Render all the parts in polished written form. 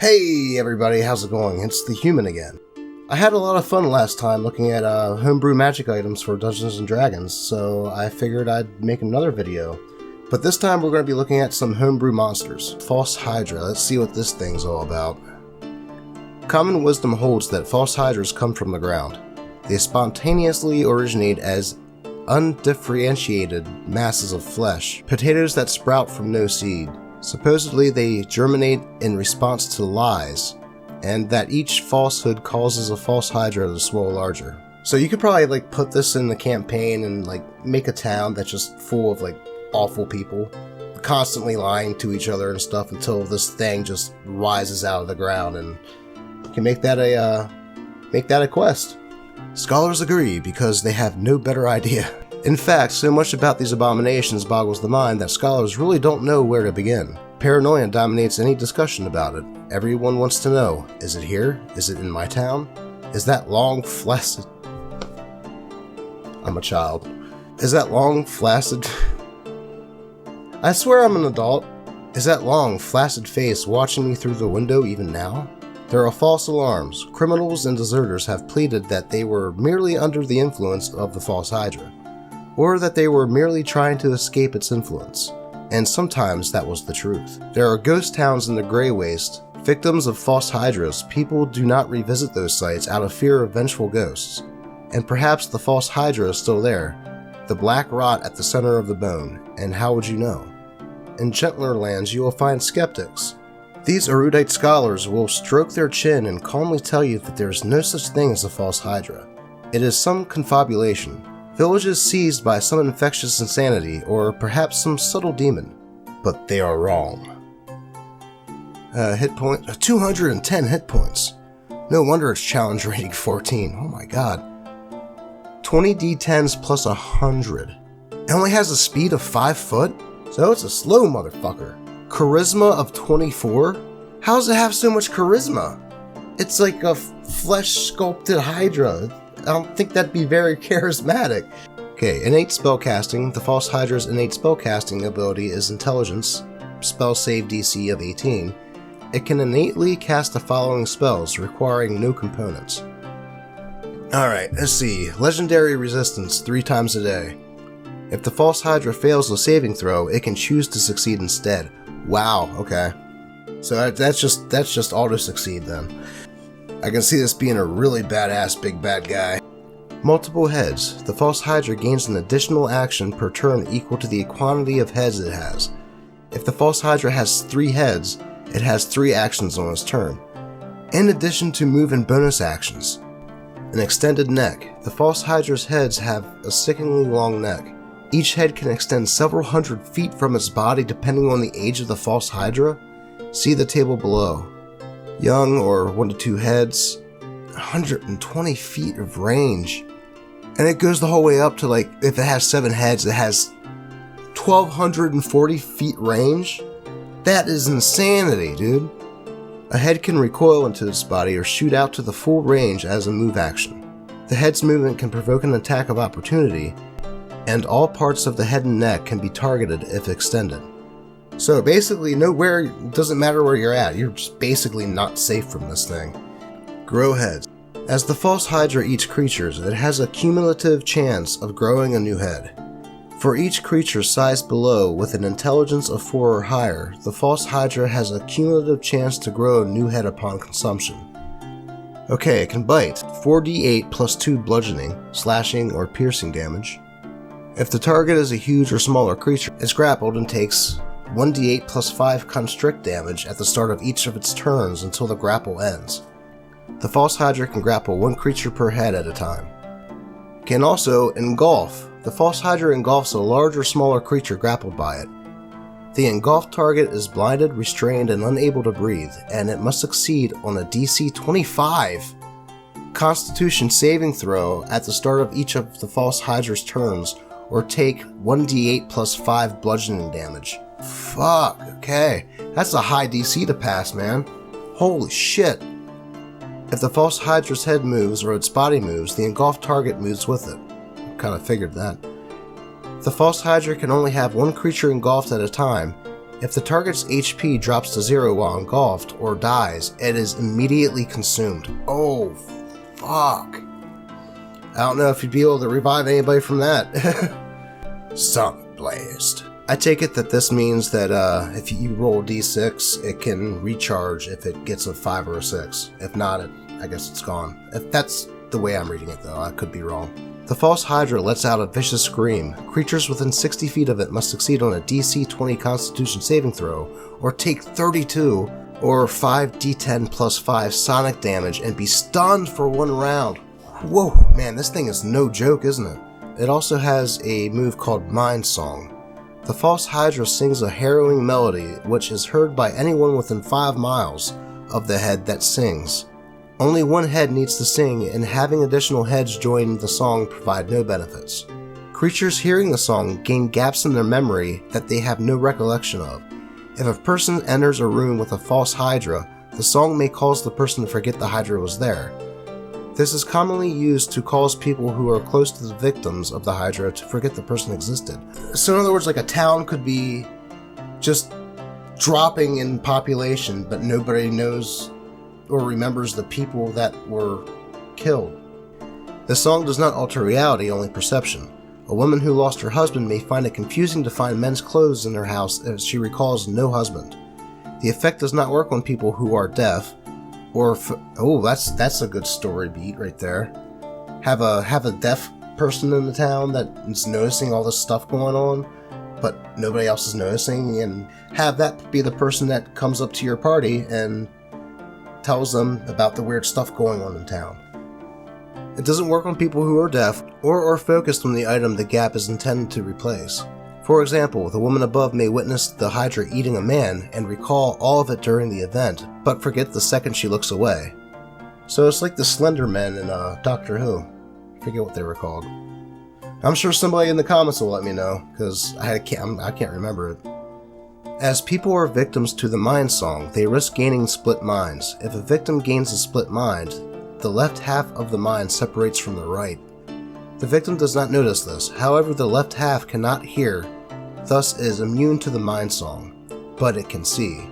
Hey everybody, how's it going? It's the Human again. I had a lot of fun last time looking at homebrew magic items for Dungeons & Dragons, so I figured I'd make another video. But this time we're going to be looking at some homebrew monsters. False Hydra, let's see what this thing's all about. Common wisdom holds that false hydras come from the ground. They spontaneously originate as undifferentiated masses of flesh, potatoes that sprout from no seed. Supposedly they germinate in response to lies, and that each falsehood causes a false hydra to swell larger. So you could probably put this in the campaign and make a town that's just full of awful people, constantly lying to each other and stuff until this thing just rises out of the ground, and you can make that a quest. Scholars agree because they have no better idea. In fact, so much about these abominations boggles the mind that scholars really don't know where to begin. Paranoia dominates any discussion about it. Everyone wants to know, is it here? Is it in my town? Is that long, flaccid... I'm a child. Is that long, flaccid... I swear I'm an adult. Is that long, flaccid face watching me through the window even now? There are false alarms. Criminals and deserters have pleaded that they were merely under the influence of the False Hydra, or that they were merely trying to escape its influence, and sometimes that was the truth. There are ghost towns in the Grey Waste, victims of false hydras. People do not revisit those sites out of fear of vengeful ghosts, and perhaps the false hydra is still there, the black rot at the center of the bone, and how would you know? In gentler lands you will find skeptics. These erudite scholars will stroke their chin and calmly tell you that there is no such thing as a false hydra. It is some confabulation. Villages seized by some infectious insanity, or perhaps some subtle demon. But they are wrong. Hit point, 210 hit points. No wonder it's challenge rating 14. Oh my god. 20 d10s plus 100. It only has a speed of 5 foot? So it's a slow motherfucker. Charisma of 24? How does it have so much charisma? It's like a flesh-sculpted hydra. I don't think that'd be very charismatic. Okay, innate spellcasting. The False Hydra's innate spellcasting ability is Intelligence, spell save DC of 18. It can innately cast the following spells, requiring no components. Alright, let's see. Legendary resistance 3 times a day. If the False Hydra fails a saving throw, it can choose to succeed instead. Wow, okay. So that's just auto-succeed then. I can see this being a really badass big bad guy. Multiple heads. The False Hydra gains an additional action per turn equal to the quantity of heads it has. If the False Hydra has 3 heads, it has 3 actions on its turn, in addition to move and bonus actions. An extended neck. The False Hydra's heads have a sickeningly long neck. Each head can extend several hundred feet from its body depending on the age of the False Hydra. See the table below. Young or 1 to 2 heads, 120 feet of range. And it goes the whole way up to if it has 7 heads, it has 1,240 feet range? That is insanity, dude. A head can recoil into its body or shoot out to the full range as a move action. The head's movement can provoke an attack of opportunity, and all parts of the head and neck can be targeted if extended. So basically, doesn't matter where you're at, you're just basically not safe from this thing. Grow heads. As the False Hydra eats creatures, it has a cumulative chance of growing a new head. For each creature sized below with an intelligence of 4 or higher, the False Hydra has a cumulative chance to grow a new head upon consumption. Okay, it can bite. 4d8 plus 2 bludgeoning, slashing, or piercing damage. If the target is a huge or smaller creature, it's grappled and takes 1d8 plus 5 constrict damage at the start of each of its turns until the grapple ends. The False Hydra can grapple 1 creature per head at a time. Can also engulf. The False Hydra engulfs a large or smaller creature grappled by it. The engulfed target is blinded, restrained, and unable to breathe, and it must succeed on a DC 25 Constitution saving throw at the start of each of the False Hydra's turns, or take 1d8 plus 5 bludgeoning damage. Fuck, okay. That's a high DC to pass, man. Holy shit. If the False Hydra's head moves or its body moves, the engulfed target moves with it. Kinda figured that. The False Hydra can only have 1 creature engulfed at a time, If the target's HP drops to 0 while engulfed or dies, it is immediately consumed. Oh, fuck. I don't know if you'd be able to revive anybody from that. Sonic Blast. I take it that this means that if you roll a d6, it can recharge if it gets a 5 or a 6. If not, I guess it's gone. If that's the way I'm reading it, though, I could be wrong. The False Hydra lets out a vicious scream. Creatures within 60 feet of it must succeed on a DC 20 Constitution saving throw, or take 32 or 5d10 plus 5 sonic damage and be stunned for 1 round. Whoa, man, this thing is no joke, isn't it? It also has a move called Mind Song. The False Hydra sings a harrowing melody which is heard by anyone within 5 miles of the head that sings. Only one head needs to sing, and having additional heads join the song provide no benefits. Creatures hearing the song gain gaps in their memory that they have no recollection of. If a person enters a room with a False Hydra, the song may cause the person to forget the Hydra was there. This is commonly used to cause people who are close to the victims of the Hydra to forget the person existed. So in other words, like a town could be just dropping in population, but nobody knows or remembers the people that were killed. The song does not alter reality, only perception. A woman who lost her husband may find it confusing to find men's clothes in her house as she recalls no husband. The effect does not work on people who are deaf, or that's a good story beat right there. Have a deaf person in the town that is noticing all this stuff going on, but nobody else is noticing, and have that be the person that comes up to your party and tells them about the weird stuff going on in town. It doesn't work on people who are deaf or are focused on the item the gap is intended to replace. For example, the woman above may witness the Hydra eating a man and recall all of it during the event, but forget the second she looks away. So it's like the Slender Men in Doctor Who. I forget what they were called. I'm sure somebody in the comments will let me know, because I can't remember it. As people are victims to the Mind Song, they risk gaining split minds. If a victim gains a split mind, the left half of the mind separates from the right. The victim does not notice this, however the left half cannot hear, thus is immune to the Mind Song, but it can see.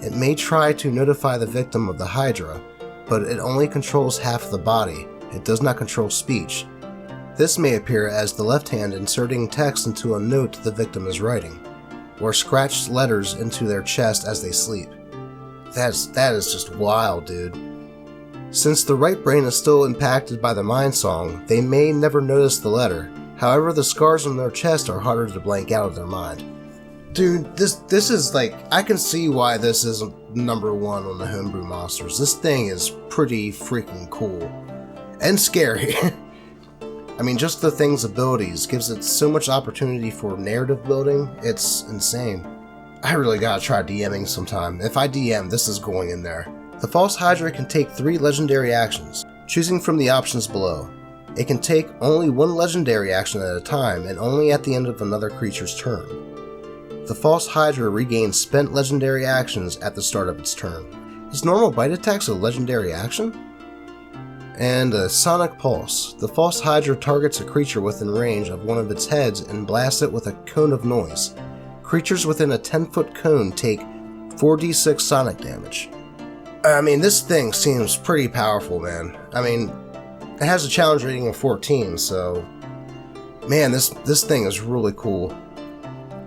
It may try to notify the victim of the Hydra, but it only controls half the body, it does not control speech. This may appear as the left hand inserting text into a note the victim is writing, or scratched letters into their chest as they sleep. That is just wild, dude. Since the right brain is still impacted by the Mind Song, they may never notice the letter. However, the scars on their chest are harder to blank out of their mind. Dude, this is like, I can see why this is number 1 on the Homebrew Monsters. This thing is pretty freaking cool. And scary. I mean, just the thing's abilities gives it so much opportunity for narrative building, it's insane. I really gotta try DMing sometime. If I DM, this is going in there. The False Hydra can take 3 legendary actions, choosing from the options below. It can take only 1 legendary action at a time and only at the end of another creature's turn. The False Hydra regains spent legendary actions at the start of its turn. Is normal bite attacks a legendary action? And a Sonic Pulse. The False Hydra targets a creature within range of one of its heads and blasts it with a cone of noise. Creatures within a 10-foot cone take 4d6 sonic damage. I mean, this thing seems pretty powerful, man. I mean, it has a challenge rating of 14, so... Man, this thing is really cool.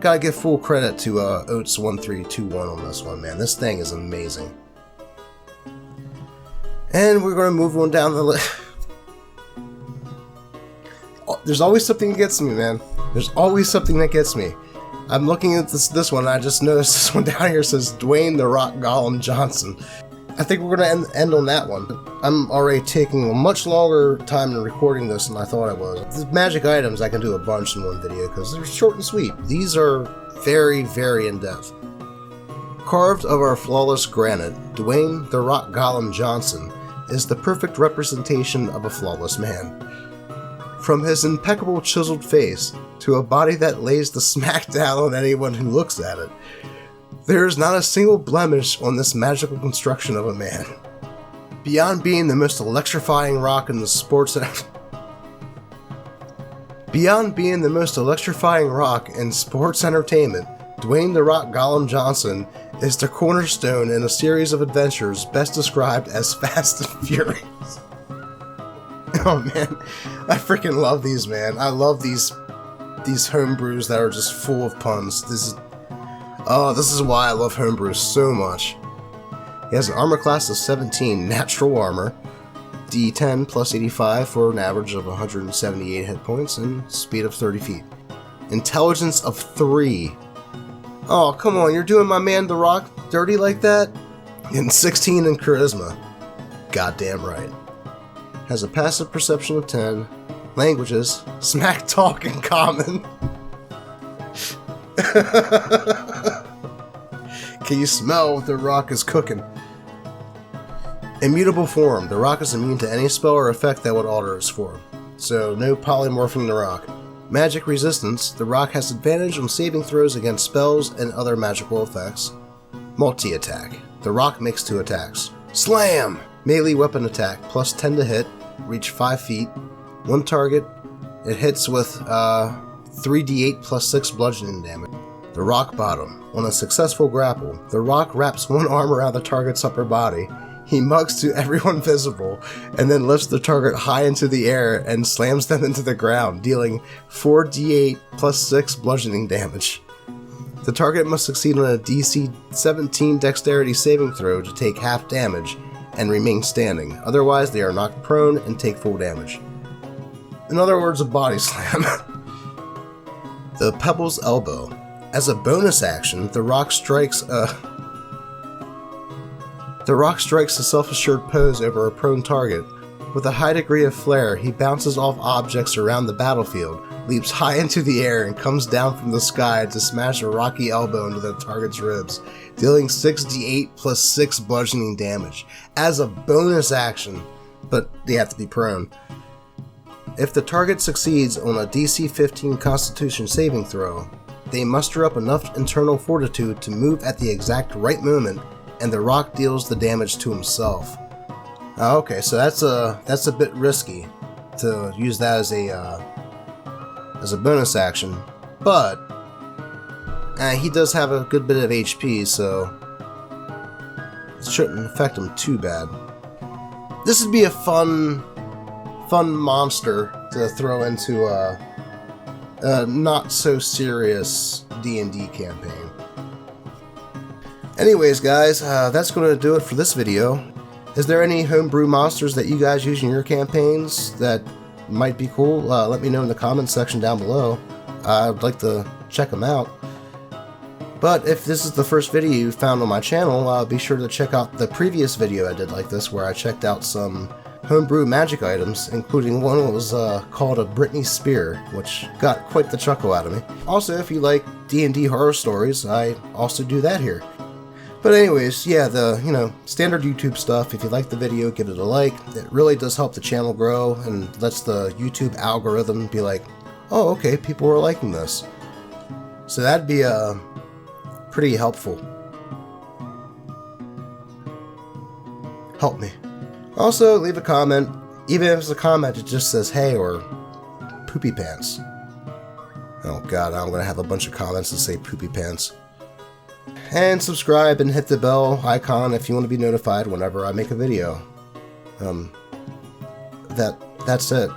Gotta give full credit to Oats1321 on this one, man. This thing is amazing. And we're gonna move on down the list. There's always something that gets me, man. There's always something that gets me. I'm looking at this one, and I just noticed this one down here says Dwayne the Rock Golem Johnson. I think we're going to end on that one. I'm already taking a much longer time in recording this than I thought I was. The magic items, I can do a bunch in one video because they're short and sweet. These are very, very in-depth. Carved of our flawless granite, Dwayne the Rock Golem Johnson is the perfect representation of a flawless man. From his impeccable chiseled face to a body that lays the smack down on anyone who looks at it, there is not a single blemish on this magical construction of a man. Beyond being the most electrifying rock in the sports entertainment, Dwayne "The Rock" Golem Johnson is the cornerstone in a series of adventures best described as Fast and Furious. Oh man, I freaking love these, man. I love these homebrews that are just full of puns. This is why I love homebrews so much. He has an armor class of 17, natural armor, D10 plus 85 for an average of 178 hit points, and speed of 30 feet. Intelligence of 3. Oh, come on, you're doing my man The Rock dirty like that? And 16 in charisma. Goddamn right. Has a passive perception of 10. Languages, smack talk and common. Can you smell what The Rock is cooking? Immutable form. The Rock is immune to any spell or effect that would alter its form. So, no polymorphing The Rock. Magic resistance. The Rock has advantage on saving throws against spells and other magical effects. Multi-attack. The Rock makes 2 attacks. Slam! Melee weapon attack. Plus 10 to hit. Reach 5 feet. 1 target. It hits with 3d8 plus 6 bludgeoning damage. The Rock Bottom. On a successful grapple, The Rock wraps one arm around the target's upper body. He mugs to everyone visible, and then lifts the target high into the air and slams them into the ground, dealing 4d8 plus 6 bludgeoning damage. The target must succeed on a DC 17 dexterity saving throw to take half damage and remain standing, otherwise they are knocked prone and take full damage. In other words, a body slam. The Pebble's Elbow. As a bonus action, The Rock strikes a self-assured pose over a prone target. With a high degree of flair, he bounces off objects around the battlefield, leaps high into the air, and comes down from the sky to smash a rocky elbow into the target's ribs, dealing 6d8 plus 6 bludgeoning damage. As a bonus action, but they have to be prone. If the target succeeds on a DC 15 Constitution saving throw, they muster up enough internal fortitude to move at the exact right moment, and The Rock deals the damage to himself. Okay, so that's a bit risky to use that as a bonus action, but he does have a good bit of HP, so it shouldn't affect him too bad. This would be a fun monster to throw into a not so serious D&D campaign. Anyways, guys, that's going to do it for this video. Is there any homebrew monsters that you guys use in your campaigns that might be cool? Let me know in the comments section down below. I'd like to check them out. But if this is the first video you found on my channel, be sure to check out the previous video I did like this, where I checked out some homebrew magic items, including one that was called a Britney Spear, which got quite the chuckle out of me. Also, if you like D&D horror stories, I also do that here. But anyways, yeah, the standard YouTube stuff. If you like the video, give it a like. It really does help the channel grow and lets the YouTube algorithm be like, oh, okay, people are liking this. So that'd be pretty helpful. Help me. Also, leave a comment. Even if it's a comment that just says hey or poopy pants. Oh god, I'm gonna have a bunch of comments that say poopy pants. And subscribe and hit the bell icon if you want to be notified whenever I make a video. That's it.